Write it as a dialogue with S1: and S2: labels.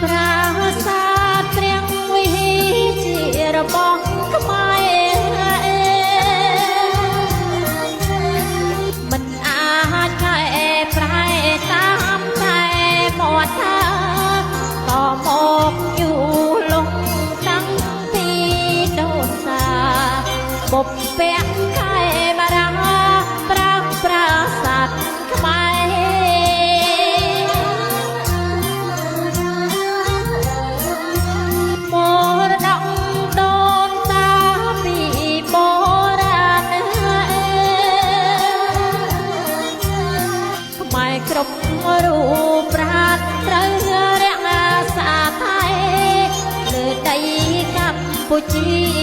S1: ប្រាសាទព្រះវិហារជារបស់ខ្មែរមិនអាចកែប្រែតាមតែមាត់ថាក៏មកយូរលងតាំងពីដូនតាបុព្វកែបរាប្រាសាទខ្មែរមរតកដូនតាពីបុរាណខ្មែរគ្រប់រូបប្រាណត្រូវរក្សាថែលើដីកម្ពុជា